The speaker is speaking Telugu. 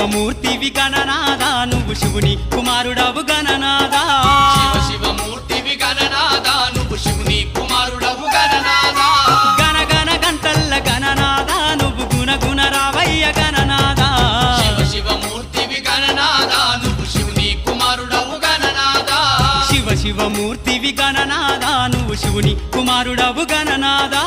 శివమూర్తివి గణనాదా నువ్వు శివుని కుమారుడవు గణనాదా శివమూర్తివి గణనాదా నువ్వు శివుని కుమారుడవు గణనాదా గణ గణ గంటల్ల గణనాదా నువ్వు గుణ గుణ రావయ్య గణనాదా శివమూర్తివి గణనాదా నువ్వు శివుని కుమారుడవు గణనాదా శివమూర్తివి గణనాదా నువ్వు శివుని కుమారుడవు గణనాదా